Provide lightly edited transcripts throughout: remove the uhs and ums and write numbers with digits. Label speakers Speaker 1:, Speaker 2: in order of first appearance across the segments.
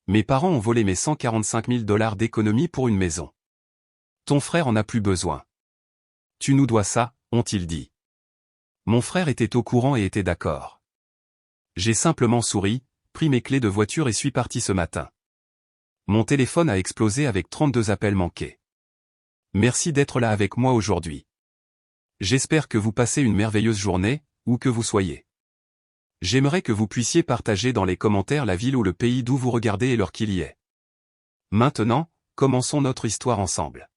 Speaker 1: Mes parents ont volé mes 145 000 $ d'économie pour une maison. Ton frère en a plus besoin. Tu nous dois ça, ont-ils dit. Mon frère était au courant et était d'accord. J'ai simplement souri, pris mes clés de voiture et suis parti ce matin. Mon téléphone a explosé avec 32 appels manqués. Merci d'être là avec moi aujourd'hui. J'espère que vous passez une merveilleuse journée, où que vous soyez. J'aimerais que vous puissiez partager dans les commentaires la ville ou le pays d'où vous regardez et l'heure qu'il y est. Maintenant, commençons notre histoire ensemble.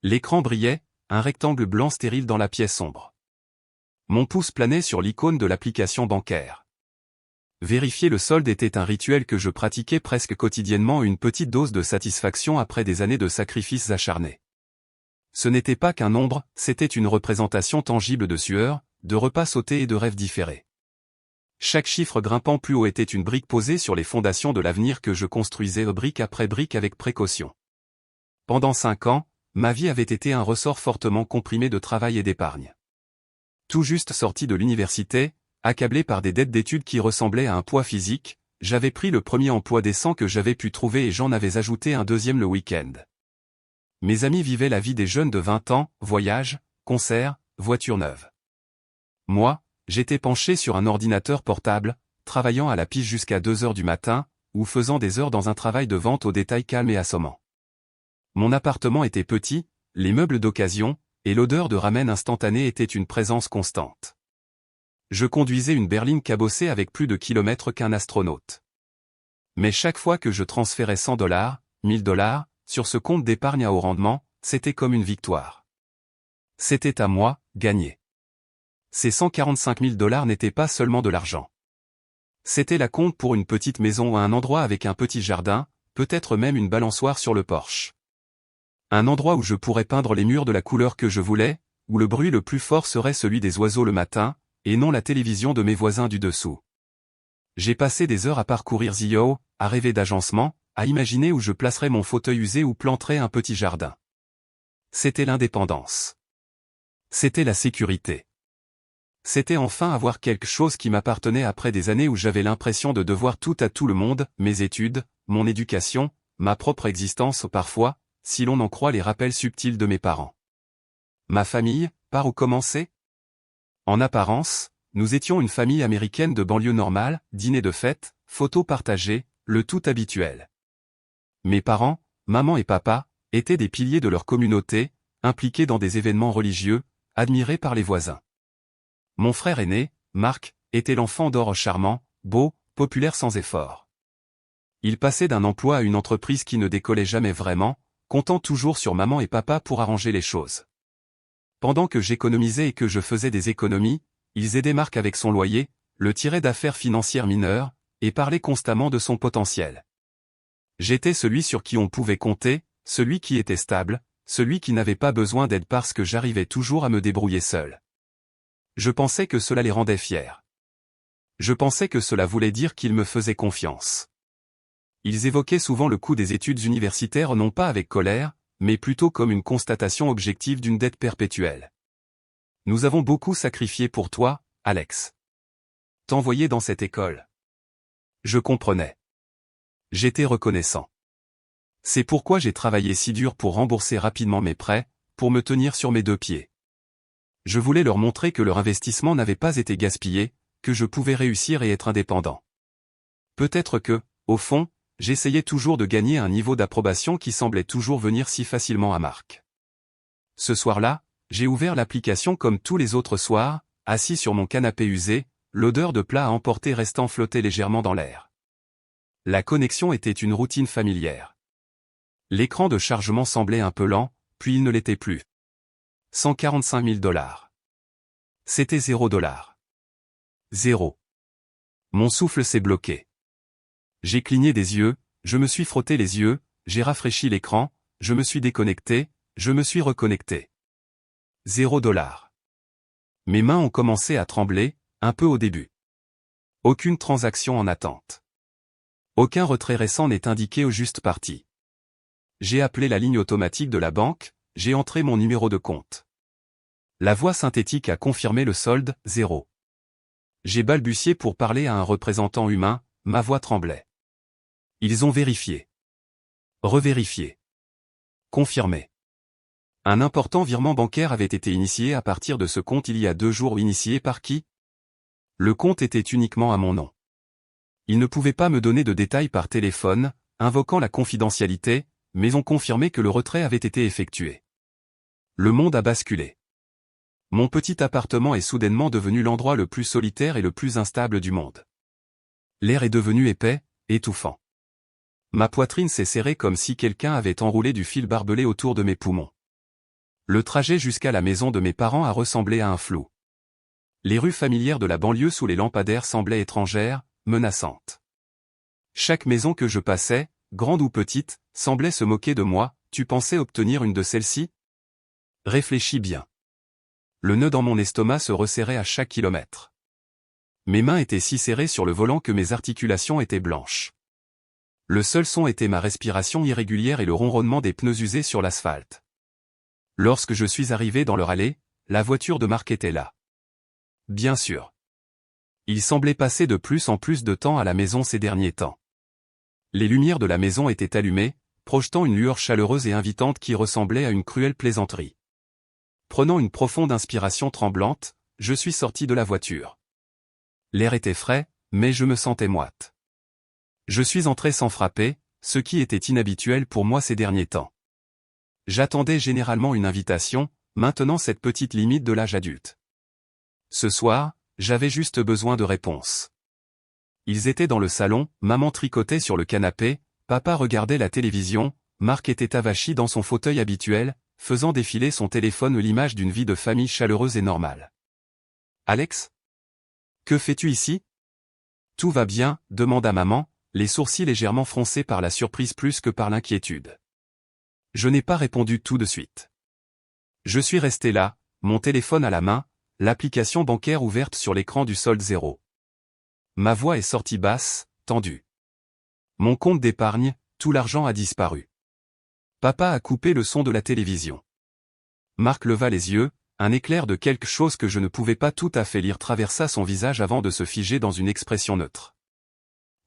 Speaker 1: L'écran brillait, un rectangle blanc stérile dans la pièce sombre. Mon pouce planait sur l'icône de l'application bancaire. Vérifier le solde était un rituel que je pratiquais presque quotidiennement, une petite dose de satisfaction après des années de sacrifices acharnés. Ce n'était pas qu'un nombre, c'était une représentation tangible de sueur, de repas sautés et de rêves différés. Chaque chiffre grimpant plus haut était une brique posée sur les fondations de l'avenir que je construisais brique après brique avec précaution. Pendant 5 ans, ma vie avait été un ressort fortement comprimé de travail et d'épargne. Tout juste sorti de l'université, accablé par des dettes d'études qui ressemblaient à un poids physique, j'avais pris le premier emploi décent que j'avais pu trouver et j'en avais ajouté un deuxième le week-end. Mes amis vivaient la vie des jeunes de 20 ans, voyages, concerts, voitures neuves. Moi, j'étais penché sur un ordinateur portable, travaillant à la pige jusqu'à 2 heures du matin, ou faisant des heures dans un travail de vente au détail calme et assommant. Mon appartement était petit, les meubles d'occasion, et l'odeur de ramen instantané était une présence constante. Je conduisais une berline cabossée avec plus de kilomètres qu'un astronaute. Mais chaque fois que je transférais 100 $, 1000 $, sur ce compte d'épargne à haut rendement, c'était comme une victoire. C'était à moi, gagner. Ces 145 000 $ n'étaient pas seulement de l'argent. C'était la compte pour une petite maison ou un endroit avec un petit jardin, peut-être même une balançoire sur le porche. Un endroit où je pourrais peindre les murs de la couleur que je voulais, où le bruit le plus fort serait celui des oiseaux le matin, et non la télévision de mes voisins du dessous. J'ai passé des heures à parcourir Zillow, à rêver d'agencement, à imaginer où je placerais mon fauteuil usé ou planterais un petit jardin. C'était l'indépendance. C'était la sécurité. C'était enfin avoir quelque chose qui m'appartenait après des années où j'avais l'impression de devoir tout à tout le monde, mes études, mon éducation, ma propre existence parfois, si l'on en croit les rappels subtils de mes parents. Ma famille, par où commencer ? En apparence, nous étions une famille américaine de banlieue normale, dîner de fête, photos partagées, le tout habituel. Mes parents, maman et papa, étaient des piliers de leur communauté, impliqués dans des événements religieux, admirés par les voisins. Mon frère aîné, Marc, était l'enfant d'or charmant, beau, populaire sans effort. Il passait d'un emploi à une entreprise qui ne décollait jamais vraiment, comptant toujours sur maman et papa pour arranger les choses. Pendant que j'économisais et que je faisais des économies, ils aidaient Marc avec son loyer, le tiraient d'affaires financières mineures, et parlaient constamment de son potentiel. J'étais celui sur qui on pouvait compter, celui qui était stable, celui qui n'avait pas besoin d'aide parce que j'arrivais toujours à me débrouiller seul. Je pensais que cela les rendait fiers. Je pensais que cela voulait dire qu'ils me faisaient confiance. Ils évoquaient souvent le coût des études universitaires non pas avec colère, mais plutôt comme une constatation objective d'une dette perpétuelle. Nous avons beaucoup sacrifié pour toi, Alex. T'envoyer dans cette école. Je comprenais. J'étais reconnaissant. C'est pourquoi j'ai travaillé si dur pour rembourser rapidement mes prêts, pour me tenir sur mes 2 pieds. Je voulais leur montrer que leur investissement n'avait pas été gaspillé, que je pouvais réussir et être indépendant. Peut-être que, au fond, j'essayais toujours de gagner un niveau d'approbation qui semblait toujours venir si facilement à Marc. Ce soir-là, j'ai ouvert l'application comme tous les autres soirs, assis sur mon canapé usé, l'odeur de plat à emporter restant flotter légèrement dans l'air. La connexion était une routine familière. L'écran de chargement semblait un peu lent, puis il ne l'était plus. 145 000 $. C'était 0 $. 0. Mon souffle s'est bloqué. J'ai cligné des yeux, je me suis frotté les yeux, j'ai rafraîchi l'écran, je me suis déconnecté, je me suis reconnecté. 0 $. Mes mains ont commencé à trembler, un peu au début. Aucune transaction en attente. Aucun retrait récent n'est indiqué au juste parti. J'ai appelé la ligne automatique de la banque, j'ai entré mon numéro de compte. La voix synthétique a confirmé le solde, 0. J'ai balbutié pour parler à un représentant humain, ma voix tremblait. Ils ont vérifié. Revérifié. Confirmé. Un important virement bancaire avait été initié à partir de ce compte il y a 2 jours. Initié par qui? Le compte était uniquement à mon nom. Ils ne pouvaient pas me donner de détails par téléphone, invoquant la confidentialité, mais ont confirmé que le retrait avait été effectué. Le monde a basculé. Mon petit appartement est soudainement devenu l'endroit le plus solitaire et le plus instable du monde. L'air est devenu épais, étouffant. Ma poitrine s'est serrée comme si quelqu'un avait enroulé du fil barbelé autour de mes poumons. Le trajet jusqu'à la maison de mes parents a ressemblé à un flou. Les rues familières de la banlieue sous les lampadaires semblaient étrangères, menaçantes. Chaque maison que je passais, grande ou petite, semblait se moquer de moi. Tu pensais obtenir une de celles-ci? Réfléchis bien. Le nœud dans mon estomac se resserrait à chaque kilomètre. Mes mains étaient si serrées sur le volant que mes articulations étaient blanches. Le seul son était ma respiration irrégulière et le ronronnement des pneus usés sur l'asphalte. Lorsque je suis arrivé dans leur allée, la voiture de Marc était là. Bien sûr. Il semblait passer de plus en plus de temps à la maison ces derniers temps. Les lumières de la maison étaient allumées, projetant une lueur chaleureuse et invitante qui ressemblait à une cruelle plaisanterie. Prenant une profonde inspiration tremblante, je suis sorti de la voiture. L'air était frais, mais je me sentais moite. Je suis entré sans frapper, ce qui était inhabituel pour moi ces derniers temps. J'attendais généralement une invitation, maintenant cette petite limite de l'âge adulte. Ce soir, j'avais juste besoin de réponses. Ils étaient dans le salon, maman tricotait sur le canapé, papa regardait la télévision, Marc était avachi dans son fauteuil habituel, faisant défiler son téléphone l'image d'une vie de famille chaleureuse et normale. Alex? Que fais-tu ici? Tout va bien, demanda maman, les sourcils légèrement froncés par la surprise plus que par l'inquiétude. Je n'ai pas répondu tout de suite. Je suis resté là, mon téléphone à la main, l'application bancaire ouverte sur l'écran du solde 0. Ma voix est sortie basse, tendue. Mon compte d'épargne, tout l'argent a disparu. Papa a coupé le son de la télévision. Marc leva les yeux, un éclair de quelque chose que je ne pouvais pas tout à fait lire traversa son visage avant de se figer dans une expression neutre.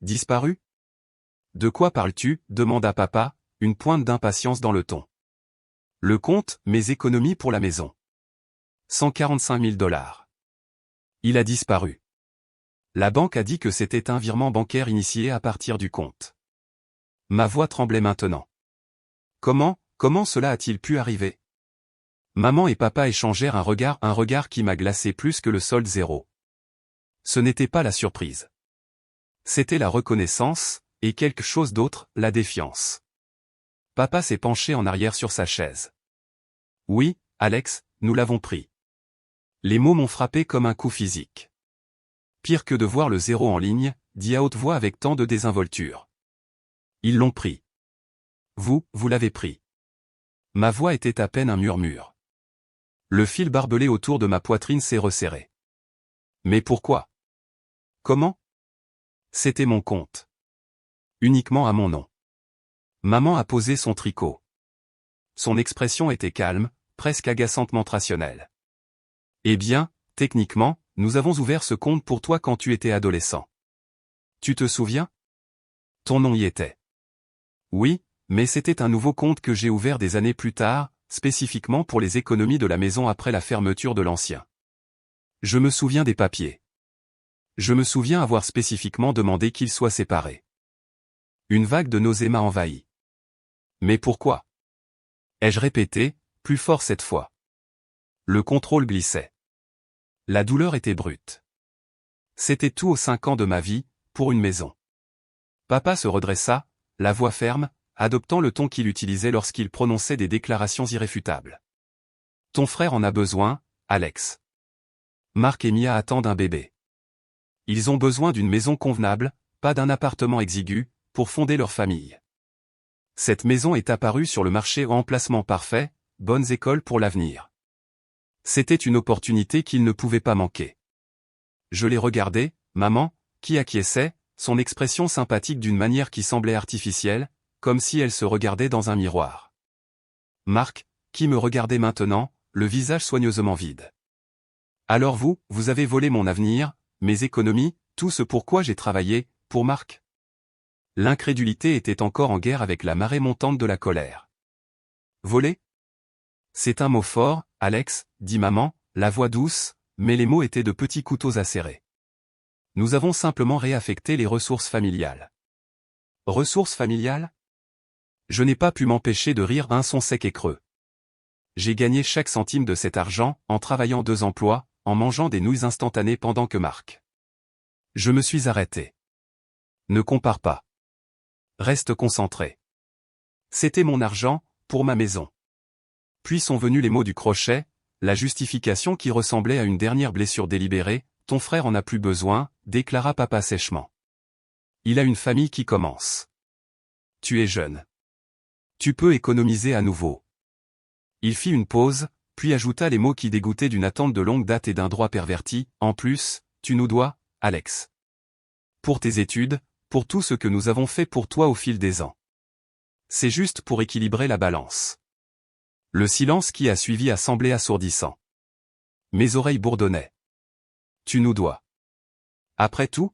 Speaker 1: Disparu? De quoi parles-tu? Demanda papa, une pointe d'impatience dans le ton. Le compte, mes économies pour la maison. 145 000 $. Il a disparu. La banque a dit que c'était un virement bancaire initié à partir du compte. Ma voix tremblait maintenant. Comment cela a-t-il pu arriver? Maman et papa échangèrent un regard qui m'a glacé plus que le solde 0. Ce n'était pas la surprise. C'était la reconnaissance, et quelque chose d'autre, la défiance. Papa s'est penché en arrière sur sa chaise. Oui, Alex, nous l'avons pris. Les mots m'ont frappé comme un coup physique. Pire que de voir le 0 en ligne, dit à haute voix avec tant de désinvolture. Ils l'ont pris. Vous l'avez pris. Ma voix était à peine un murmure. Le fil barbelé autour de ma poitrine s'est resserré. Mais pourquoi? Comment? C'était mon compte. Uniquement à mon nom. Maman a posé son tricot. Son expression était calme, presque agaçantement rationnelle. Eh bien, techniquement, nous avons ouvert ce compte pour toi quand tu étais adolescent. Tu te souviens? Ton nom y était. Oui, mais c'était un nouveau compte que j'ai ouvert des années plus tard, spécifiquement pour les économies de la maison après la fermeture de l'ancien. Je me souviens des papiers. Je me souviens avoir spécifiquement demandé qu'ils soient séparés. Une vague de nausée m'a envahi. Mais pourquoi? Ai-je répété, plus fort cette fois. Le contrôle glissait. La douleur était brute. C'était tout aux 5 ans de ma vie, pour une maison. Papa se redressa, la voix ferme, adoptant le ton qu'il utilisait lorsqu'il prononçait des déclarations irréfutables. Ton frère en a besoin, Alex. Marc et Mia attendent un bébé. Ils ont besoin d'une maison convenable, pas d'un appartement exigu, pour fonder leur famille. Cette maison est apparue sur le marché au emplacement parfait, bonnes écoles pour l'avenir. C'était une opportunité qu'ils ne pouvaient pas manquer. Je les regardais, maman, qui acquiesçait, son expression sympathique d'une manière qui semblait artificielle, comme si elle se regardait dans un miroir. Marc, qui me regardait maintenant, le visage soigneusement vide. Alors vous avez volé mon avenir, mes économies, tout ce pour quoi j'ai travaillé, pour Marc? L'incrédulité était encore en guerre avec la marée montante de la colère. Voler? C'est un mot fort, Alex, dit maman, la voix douce, mais les mots étaient de petits couteaux acérés. Nous avons simplement réaffecté les ressources familiales. Ressources familiales? Je n'ai pas pu m'empêcher de rire d'un son sec et creux. J'ai gagné chaque centime de cet argent, en travaillant 2 emplois, en mangeant des nouilles instantanées pendant que Marc. Je me suis arrêté. Ne compare pas. Reste concentré. C'était mon argent, pour ma maison. Puis sont venus les mots du crochet, la justification qui ressemblait à une dernière blessure délibérée, ton frère en a plus besoin, déclara papa sèchement. Il a une famille qui commence. Tu es jeune. Tu peux économiser à nouveau. Il fit une pause, puis ajouta les mots qui dégoûtaient d'une attente de longue date et d'un droit perverti, en plus, tu nous dois, Alex. Pour tes études, pour tout ce que nous avons fait pour toi au fil des ans. C'est juste pour équilibrer la balance. Le silence qui a suivi a semblé assourdissant. Mes oreilles bourdonnaient. Tu nous dois. Après tout?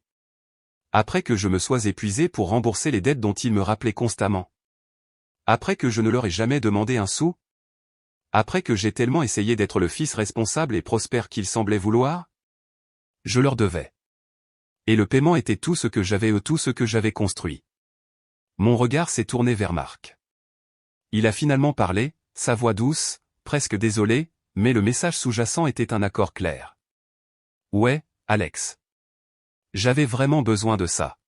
Speaker 1: Après que je me sois épuisé pour rembourser les dettes dont ils me rappelaient constamment. Après que je ne leur ai jamais demandé un sou? Après que j'ai tellement essayé d'être le fils responsable et prospère qu'ils semblaient vouloir? Je leur devais. Et le paiement était tout ce que j'avais tout ce que j'avais construit. Mon regard s'est tourné vers Marc. Il a finalement parlé, sa voix douce, presque désolée, mais le message sous-jacent était un accord clair. Ouais, Alex. J'avais vraiment besoin de ça.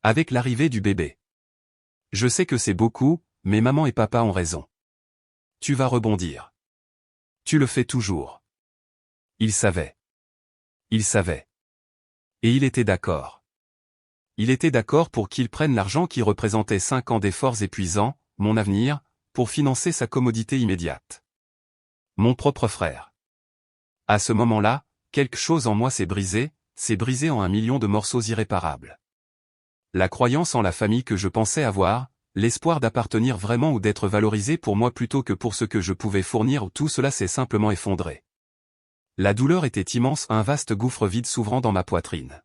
Speaker 1: Avec l'arrivée du bébé. Je sais que c'est beaucoup, mais maman et papa ont raison. Tu vas rebondir. Tu le fais toujours. Il savait. Il savait. Et il était d'accord. Il était d'accord pour qu'il prenne l'argent qui représentait 5 ans d'efforts épuisants, mon avenir, pour financer sa commodité immédiate. Mon propre frère. À ce moment-là, quelque chose en moi s'est brisé en 1 million de morceaux irréparables. La croyance en la famille que je pensais avoir, l'espoir d'appartenir vraiment ou d'être valorisé pour moi plutôt que pour ce que je pouvais fournir, tout cela s'est simplement effondré. La douleur était immense, un vaste gouffre vide s'ouvrant dans ma poitrine.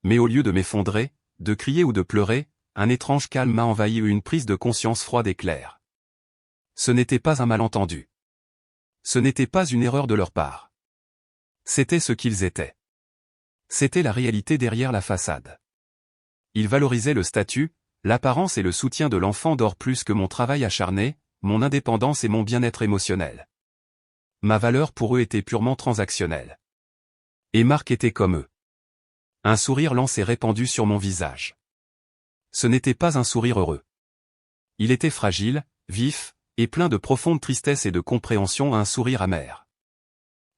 Speaker 1: Mais au lieu de m'effondrer, de crier ou de pleurer, un étrange calme m'a envahi et une prise de conscience froide et claire. Ce n'était pas un malentendu. Ce n'était pas une erreur de leur part. C'était ce qu'ils étaient. C'était la réalité derrière la façade. Ils valorisaient le statut, l'apparence et le soutien de l'enfant d'or plus que mon travail acharné, mon indépendance et mon bien-être émotionnel. Ma valeur pour eux était purement transactionnelle. Et Marc était comme eux. Un sourire lent s'est répandu sur mon visage. Ce n'était pas un sourire heureux. Il était fragile, vif, et plein de profonde tristesse et de compréhension, un sourire amer.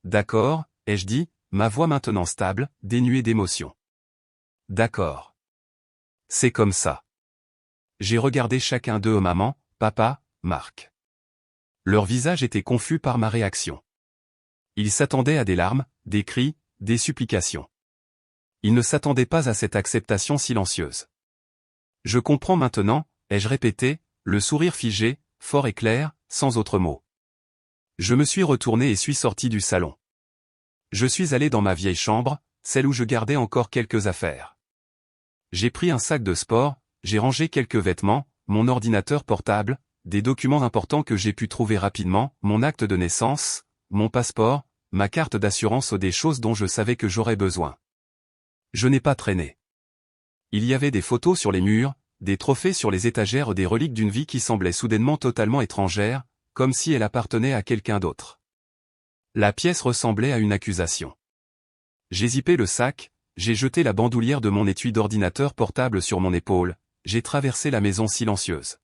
Speaker 1: D'accord, ai-je dit, ma voix maintenant stable, dénuée d'émotion. D'accord. C'est comme ça. J'ai regardé chacun d'eux, maman, papa, Marc. Leur visage était confus par ma réaction. Ils s'attendaient à des larmes, des cris, des supplications. Ils ne s'attendaient pas à cette acceptation silencieuse. Je comprends maintenant, ai-je répété, le sourire figé, fort et clair, sans autre mot. Je me suis retourné et suis sorti du salon. Je suis allé dans ma vieille chambre, celle où je gardais encore quelques affaires. J'ai pris un sac de sport, j'ai rangé quelques vêtements, mon ordinateur portable, des documents importants que j'ai pu trouver rapidement, mon acte de naissance, mon passeport, ma carte d'assurance, des choses dont je savais que j'aurais besoin. Je n'ai pas traîné. Il y avait des photos sur les murs, des trophées sur les étagères, des reliques d'une vie qui semblait soudainement totalement étrangère, comme si elle appartenait à quelqu'un d'autre. La pièce ressemblait à une accusation. J'ai zippé le sac, j'ai jeté la bandoulière de mon étui d'ordinateur portable sur mon épaule, j'ai traversé la maison silencieuse.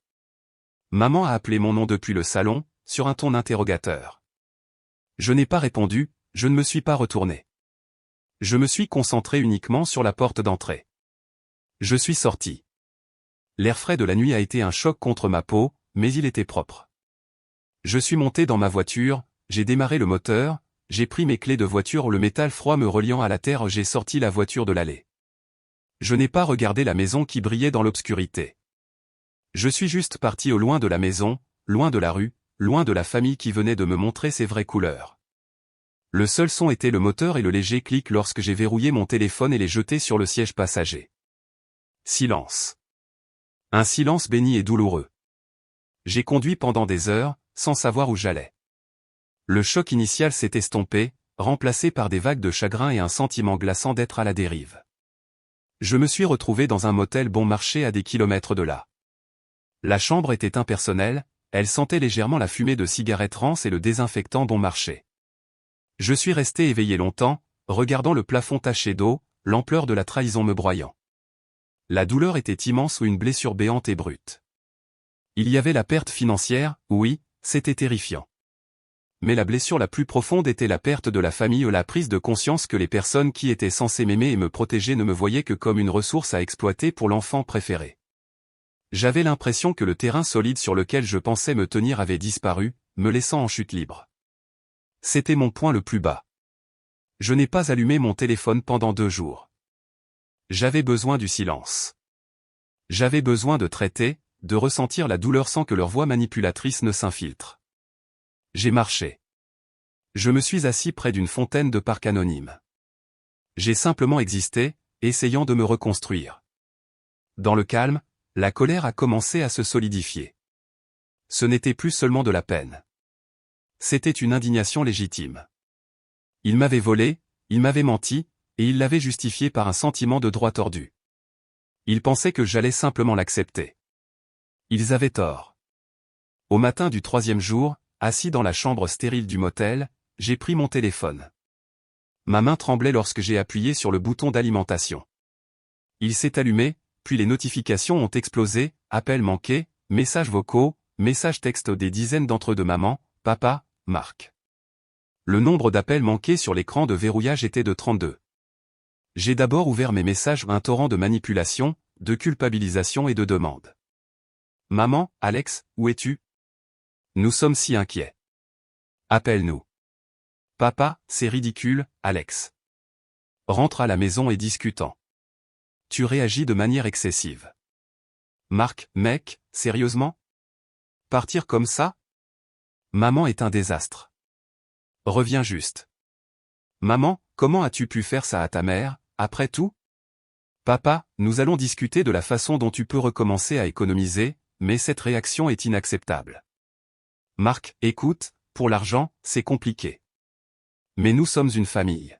Speaker 1: Maman a appelé mon nom depuis le salon, sur un ton interrogateur. Je n'ai pas répondu, je ne me suis pas retourné. Je me suis concentré uniquement sur la porte d'entrée. Je suis sorti. L'air frais de la nuit a été un choc contre ma peau, mais il était propre. Je suis monté dans ma voiture, j'ai démarré le moteur, j'ai pris mes clés de voiture, le métal froid me reliant à la terre, j'ai sorti la voiture de l'allée. Je n'ai pas regardé la maison qui brillait dans l'obscurité. Je suis juste parti au loin de la maison, loin de la rue, loin de la famille qui venait de me montrer ses vraies couleurs. Le seul son était le moteur et le léger clic lorsque j'ai verrouillé mon téléphone et l'ai jeté sur le siège passager. Silence. Un silence béni et douloureux. J'ai conduit pendant des heures, sans savoir où j'allais. Le choc initial s'est estompé, remplacé par des vagues de chagrin et un sentiment glaçant d'être à la dérive. Je me suis retrouvé dans un motel bon marché à des kilomètres de là. La chambre était impersonnelle, elle sentait légèrement la fumée de cigarettes rances et le désinfectant bon marché. Je suis resté éveillé longtemps, regardant le plafond taché d'eau, l'ampleur de la trahison me broyant. La douleur était immense ou une blessure béante et brute. Il y avait la perte financière, oui, c'était terrifiant. Mais la blessure la plus profonde était la perte de la famille ou la prise de conscience que les personnes qui étaient censées m'aimer et me protéger ne me voyaient que comme une ressource à exploiter pour l'enfant préféré. J'avais l'impression que le terrain solide sur lequel je pensais me tenir avait disparu, me laissant en chute libre. C'était mon point le plus bas. Je n'ai pas allumé mon téléphone pendant 2 jours. J'avais besoin du silence. J'avais besoin de traiter, de ressentir la douleur sans que leur voix manipulatrice ne s'infiltre. J'ai marché. Je me suis assis près d'une fontaine de parc anonyme. J'ai simplement existé, essayant de me reconstruire. Dans le calme, la colère a commencé à se solidifier. Ce n'était plus seulement de la peine. C'était une indignation légitime. Il m'avait volé, il m'avait menti, et il l'avait justifié par un sentiment de droit tordu. Ils pensaient que j'allais simplement l'accepter. Ils avaient tort. Au matin du 3e jour, assis dans la chambre stérile du motel, j'ai pris mon téléphone. Ma main tremblait lorsque j'ai appuyé sur le bouton d'alimentation. Il s'est allumé, puis les notifications ont explosé, appels manqués, messages vocaux, messages textes des dizaines d'entre eux de maman, papa, Marc. Le nombre d'appels manqués sur l'écran de verrouillage était de 32. J'ai d'abord ouvert mes messages un torrent de manipulation, de culpabilisation et de demandes. Maman, Alex, où es-tu? Nous sommes si inquiets. Appelle-nous. Papa, c'est ridicule, Alex. Rentre à la maison et discutant. Tu réagis de manière excessive. Marc, mec, sérieusement? Partir comme ça? Maman est un désastre. Reviens juste. Maman, comment as-tu pu faire ça à ta mère, après tout? Papa, nous allons discuter de la façon dont tu peux recommencer à économiser, mais cette réaction est inacceptable. Marc, écoute, pour l'argent, c'est compliqué. Mais nous sommes une famille.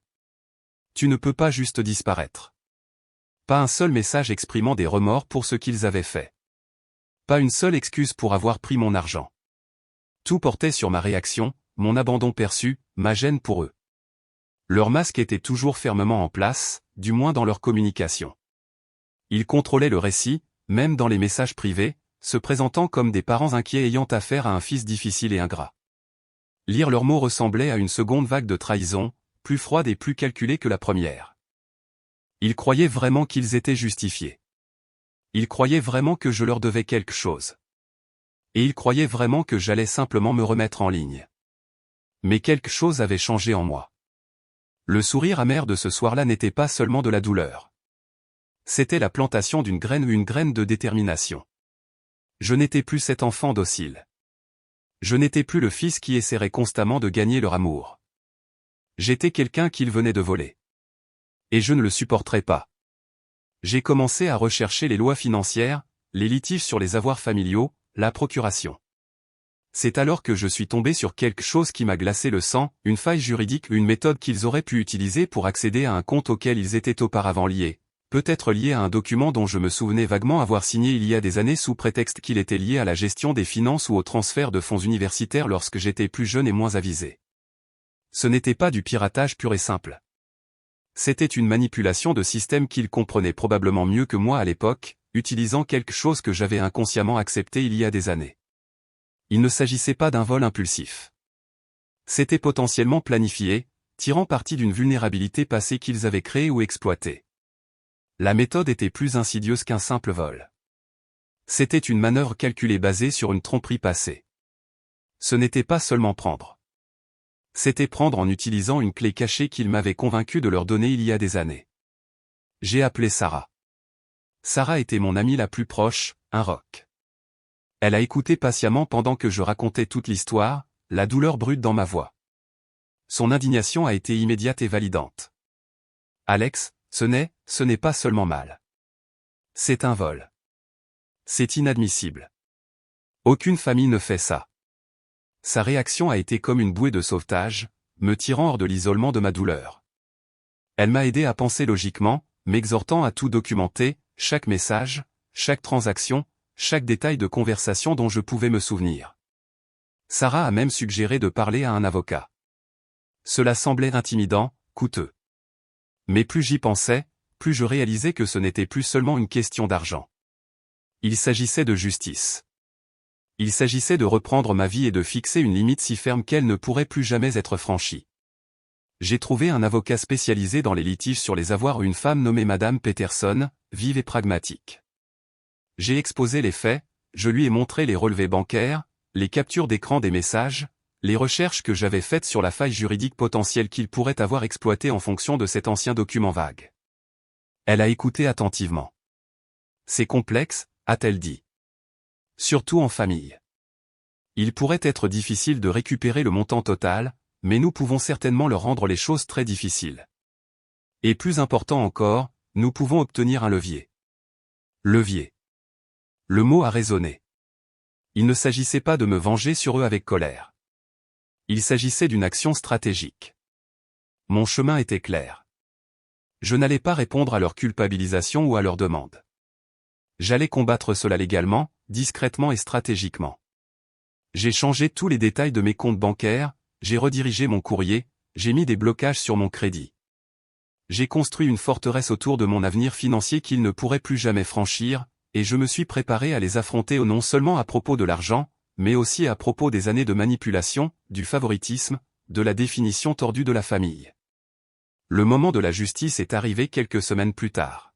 Speaker 1: Tu ne peux pas juste disparaître. Pas un seul message exprimant des remords pour ce qu'ils avaient fait. Pas une seule excuse pour avoir pris mon argent. Tout portait sur ma réaction, mon abandon perçu, ma gêne pour eux. Leur masque était toujours fermement en place, du moins dans leur communication. Ils contrôlaient le récit, même dans les messages privés, se présentant comme des parents inquiets ayant affaire à un fils difficile et ingrat. Lire leurs mots ressemblait à une seconde vague de trahison, plus froide et plus calculée que la première. Ils croyaient vraiment qu'ils étaient justifiés. Ils croyaient vraiment que je leur devais quelque chose. Et ils croyaient vraiment que j'allais simplement me remettre en ligne. Mais quelque chose avait changé en moi. Le sourire amer de ce soir-là n'était pas seulement de la douleur. C'était la plantation d'une graine ou une graine de détermination. Je n'étais plus cet enfant docile. Je n'étais plus le fils qui essaierait constamment de gagner leur amour. J'étais quelqu'un qu'ils venaient de voler. Et je ne le supporterais pas. J'ai commencé à rechercher les lois financières, les litiges sur les avoirs familiaux, la procuration. C'est alors que je suis tombé sur quelque chose qui m'a glacé le sang, une faille juridique, une méthode qu'ils auraient pu utiliser pour accéder à un compte auquel ils étaient auparavant liés. Peut-être lié à un document dont je me souvenais vaguement avoir signé il y a des années sous prétexte qu'il était lié à la gestion des finances ou au transfert de fonds universitaires lorsque j'étais plus jeune et moins avisé. Ce n'était pas du piratage pur et simple. C'était une manipulation de système qu'ils comprenaient probablement mieux que moi à l'époque, utilisant quelque chose que j'avais inconsciemment accepté il y a des années. Il ne s'agissait pas d'un vol impulsif. C'était potentiellement planifié, tirant parti d'une vulnérabilité passée qu'ils avaient créée ou exploitée. La méthode était plus insidieuse qu'un simple vol. C'était une manœuvre calculée basée sur une tromperie passée. Ce n'était pas seulement prendre. C'était prendre en utilisant une clé cachée qu'ils m'avaient convaincu de leur donner il y a des années. J'ai appelé Sarah. Sarah était mon amie la plus proche, un roc. Elle a écouté patiemment pendant que je racontais toute l'histoire, la douleur brute dans ma voix. Son indignation a été immédiate et validante. Alex, ce n'est pas seulement mal. C'est un vol. C'est inadmissible. Aucune famille ne fait ça. Sa réaction a été comme une bouée de sauvetage, me tirant hors de l'isolement de ma douleur. Elle m'a aidé à penser logiquement, m'exhortant à tout documenter, chaque message, chaque transaction, chaque détail de conversation dont je pouvais me souvenir. Sarah a même suggéré de parler à un avocat. Cela semblait intimidant, coûteux. Mais plus j'y pensais, plus je réalisais que ce n'était plus seulement une question d'argent. Il s'agissait de justice. Il s'agissait de reprendre ma vie et de fixer une limite si ferme qu'elle ne pourrait plus jamais être franchie. J'ai trouvé un avocat spécialisé dans les litiges sur les avoirs, une femme nommée Madame Peterson, vive et pragmatique. J'ai exposé les faits, je lui ai montré les relevés bancaires, les captures d'écran des messages, les recherches que j'avais faites sur la faille juridique potentielle qu'il pourrait avoir exploitée en fonction de cet ancien document vague. Elle a écouté attentivement. C'est complexe, a-t-elle dit. Surtout en famille. Il pourrait être difficile de récupérer le montant total, mais nous pouvons certainement leur rendre les choses très difficiles. Et plus important encore, nous pouvons obtenir un levier. Levier. Le mot a résonné. Il ne s'agissait pas de me venger sur eux avec colère. Il s'agissait d'une action stratégique. Mon chemin était clair. Je n'allais pas répondre à leur culpabilisation ou à leur demande. J'allais combattre cela légalement, discrètement et stratégiquement. J'ai changé tous les détails de mes comptes bancaires, j'ai redirigé mon courrier, j'ai mis des blocages sur mon crédit. J'ai construit une forteresse autour de mon avenir financier qu'ils ne pourraient plus jamais franchir, et je me suis préparé à les affronter non seulement à propos de l'argent, mais aussi à propos des années de manipulation, du favoritisme, de la définition tordue de la famille. Le moment de la justice est arrivé quelques semaines plus tard.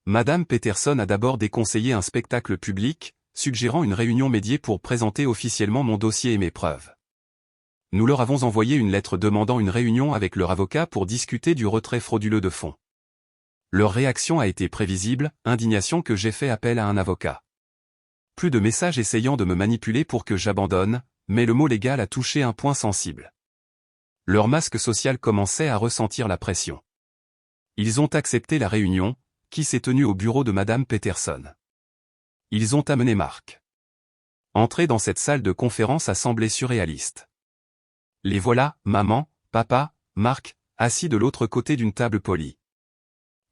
Speaker 1: Madame Peterson a d'abord déconseillé un spectacle public, suggérant une réunion médiée pour présenter officiellement mon dossier et mes preuves. Nous leur avons envoyé une lettre demandant une réunion avec leur avocat pour discuter du retrait frauduleux de fonds. Leur réaction a été prévisible, indignation que j'ai fait appel à un avocat. Plus de messages essayant de me manipuler pour que j'abandonne, mais le mot légal a touché un point sensible. Leur masque social commençait à ressentir la pression. Ils ont accepté la réunion, qui s'est tenue au bureau de Madame Peterson. Ils ont amené Marc. Entrer dans cette salle de conférence a semblé surréaliste. Les voilà, maman, papa, Marc, assis de l'autre côté d'une table polie.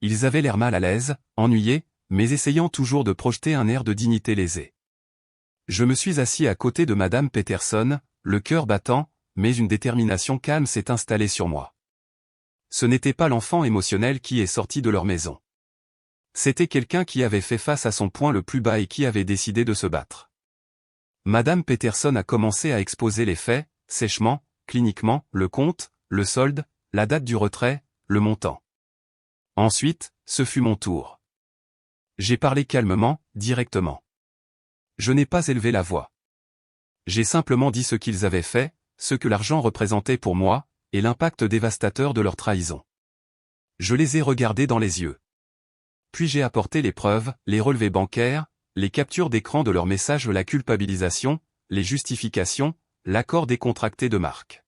Speaker 1: Ils avaient l'air mal à l'aise, ennuyés, mais essayant toujours de projeter un air de dignité lésée. Je me suis assis à côté de Madame Peterson, le cœur battant, mais une détermination calme s'est installée sur moi. Ce n'était pas l'enfant émotionnel qui est sorti de leur maison. C'était quelqu'un qui avait fait face à son point le plus bas et qui avait décidé de se battre. Madame Peterson a commencé à exposer les faits, sèchement, cliniquement, le compte, le solde, la date du retrait, le montant. Ensuite, ce fut mon tour. J'ai parlé calmement, directement. Je n'ai pas élevé la voix. J'ai simplement dit ce qu'ils avaient fait, ce que l'argent représentait pour moi, et l'impact dévastateur de leur trahison. Je les ai regardés dans les yeux. Puis j'ai apporté les preuves, les relevés bancaires, les captures d'écran de leurs messages, la culpabilisation, les justifications, l'accord décontracté de Marc.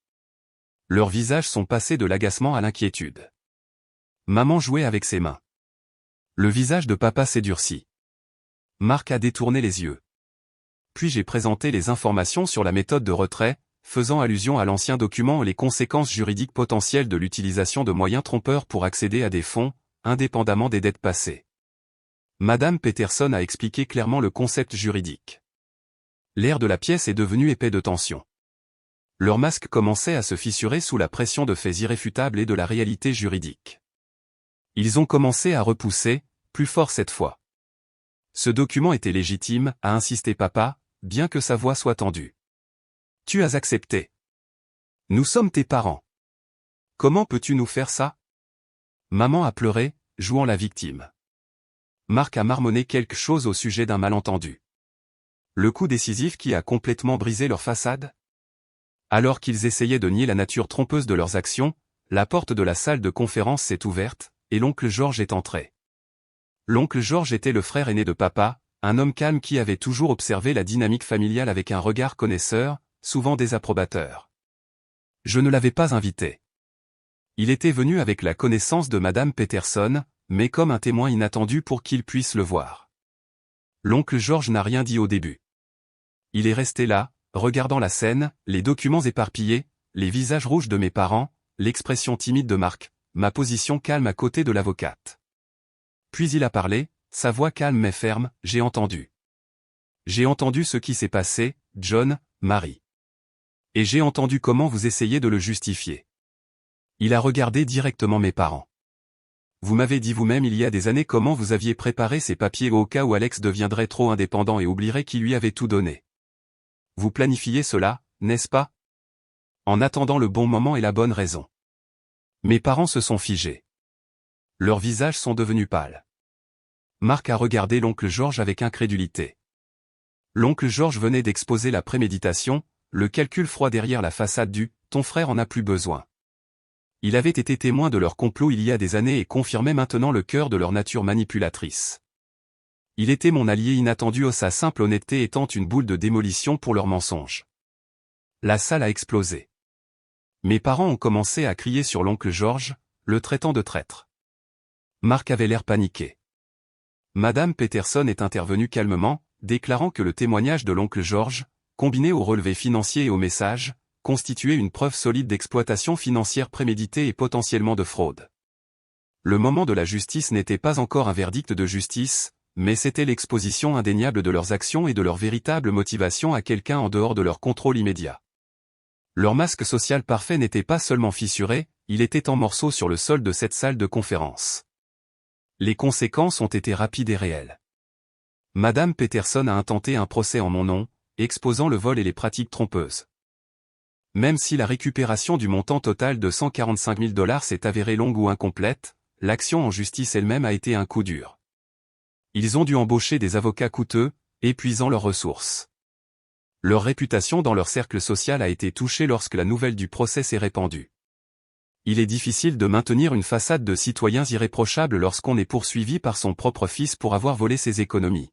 Speaker 1: Leurs visages sont passés de l'agacement à l'inquiétude. Maman jouait avec ses mains. Le visage de papa s'est durci. Marc a détourné les yeux. Puis j'ai présenté les informations sur la méthode de retrait, faisant allusion à l'ancien document et les conséquences juridiques potentielles de l'utilisation de moyens trompeurs pour accéder à des fonds, indépendamment des dettes passées. Madame Peterson a expliqué clairement le concept juridique. L'air de la pièce est devenu épais de tension. Leur masque commençait à se fissurer sous la pression de faits irréfutables et de la réalité juridique. Ils ont commencé à repousser, plus fort cette fois. Ce document était légitime, a insisté papa, bien que sa voix soit tendue. Tu as accepté. Nous sommes tes parents. Comment peux-tu nous faire ça? Maman a pleuré, jouant la victime. Marc a marmonné quelque chose au sujet d'un malentendu. Le coup décisif qui a complètement brisé leur façade? Alors qu'ils essayaient de nier la nature trompeuse de leurs actions, la porte de la salle de conférence s'est ouverte, et l'oncle George est entré. L'oncle George était le frère aîné de papa, un homme calme qui avait toujours observé la dynamique familiale avec un regard connaisseur, souvent désapprobateur. Je ne l'avais pas invité. Il était venu avec la connaissance de Madame Peterson, mais comme un témoin inattendu pour qu'il puisse le voir. L'oncle Georges n'a rien dit au début. Il est resté là, regardant la scène, les documents éparpillés, les visages rouges de mes parents, l'expression timide de Marc, ma position calme à côté de l'avocate. Puis il a parlé, sa voix calme mais ferme, j'ai entendu. J'ai entendu ce qui s'est passé, John, Marie. Et j'ai entendu comment vous essayez de le justifier. Il a regardé directement mes parents. Vous m'avez dit vous-même il y a des années comment vous aviez préparé ces papiers au cas où Alex deviendrait trop indépendant et oublierait qui lui avait tout donné. Vous planifiez cela, n'est-ce pas? En attendant le bon moment et la bonne raison. Mes parents se sont figés. Leurs visages sont devenus pâles. Marc a regardé l'oncle Georges avec incrédulité. L'oncle Georges venait d'exposer la préméditation, le calcul froid derrière la façade du « ton frère en a plus besoin ». Il avait été témoin de leur complot il y a des années et confirmait maintenant le cœur de leur nature manipulatrice. Il était mon allié inattendu, sa simple honnêteté étant une boule de démolition pour leurs mensonges. La salle a explosé. Mes parents ont commencé à crier sur l'oncle Georges, le traitant de traître. Marc avait l'air paniqué. Madame Peterson est intervenue calmement, déclarant que le témoignage de l'oncle Georges, combiné au relevé financier et au message, constituait une preuve solide d'exploitation financière préméditée et potentiellement de fraude. Le moment de la justice n'était pas encore un verdict de justice, mais c'était l'exposition indéniable de leurs actions et de leur véritable motivation à quelqu'un en dehors de leur contrôle immédiat. Leur masque social parfait n'était pas seulement fissuré, il était en morceaux sur le sol de cette salle de conférence. Les conséquences ont été rapides et réelles. Madame Peterson a intenté un procès en mon nom, exposant le vol et les pratiques trompeuses. Même si la récupération du montant total de 145 000 $ s'est avérée longue ou incomplète, l'action en justice elle-même a été un coup dur. Ils ont dû embaucher des avocats coûteux, épuisant leurs ressources. Leur réputation dans leur cercle social a été touchée lorsque la nouvelle du procès s'est répandue. Il est difficile de maintenir une façade de citoyens irréprochables lorsqu'on est poursuivi par son propre fils pour avoir volé ses économies.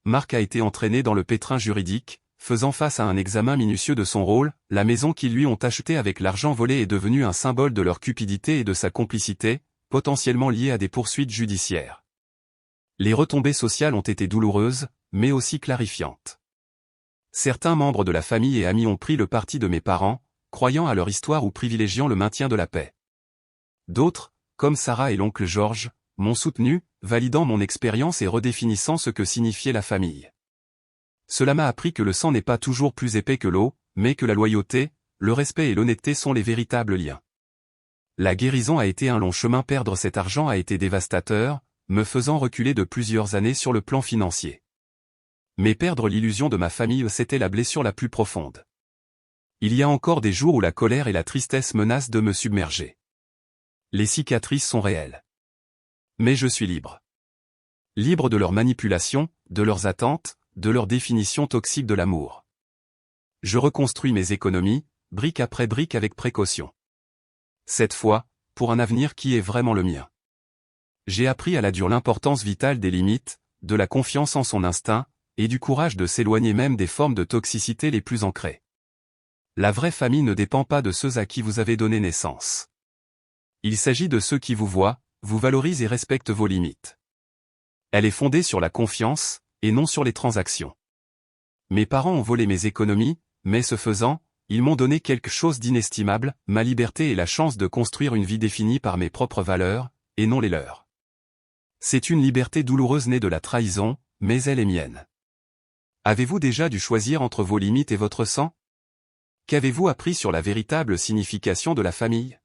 Speaker 1: Marc a été entraîné dans le pétrin juridique, faisant face à un examen minutieux de son rôle, la maison qu'ils lui ont achetée avec l'argent volé est devenue un symbole de leur cupidité et de sa complicité, potentiellement liée à des poursuites judiciaires. Les retombées sociales ont été douloureuses, mais aussi clarifiantes. Certains membres de la famille et amis ont pris le parti de mes parents, croyant à leur histoire ou privilégiant le maintien de la paix. D'autres, comme Sarah et l'oncle Georges, m'ont soutenu, validant mon expérience et redéfinissant ce que signifiait la famille. Cela m'a appris que le sang n'est pas toujours plus épais que l'eau, mais que la loyauté, le respect et l'honnêteté sont les véritables liens. La guérison a été un long chemin, perdre cet argent a été dévastateur, me faisant reculer de plusieurs années sur le plan financier. Mais perdre l'illusion de ma famille, c'était la blessure la plus profonde. Il y a encore des jours où la colère et la tristesse menacent de me submerger. Les cicatrices sont réelles. Mais je suis libre. Libre de leur manipulation, de leurs attentes, de leur définition toxique de l'amour. Je reconstruis mes économies, brique après brique avec précaution. Cette fois, pour un avenir qui est vraiment le mien. J'ai appris à la dure l'importance vitale des limites, de la confiance en son instinct, et du courage de s'éloigner même des formes de toxicité les plus ancrées. La vraie famille ne dépend pas de ceux à qui vous avez donné naissance. Il s'agit de ceux qui vous voient, vous valorisent et respectent vos limites. Elle est fondée sur la confiance, et non sur les transactions. Mes parents ont volé mes économies, mais ce faisant, ils m'ont donné quelque chose d'inestimable, ma liberté et la chance de construire une vie définie par mes propres valeurs, et non les leurs. C'est une liberté douloureuse née de la trahison, mais elle est mienne. Avez-vous déjà dû choisir entre vos limites et votre sang? Qu'avez-vous appris sur la véritable signification de la famille?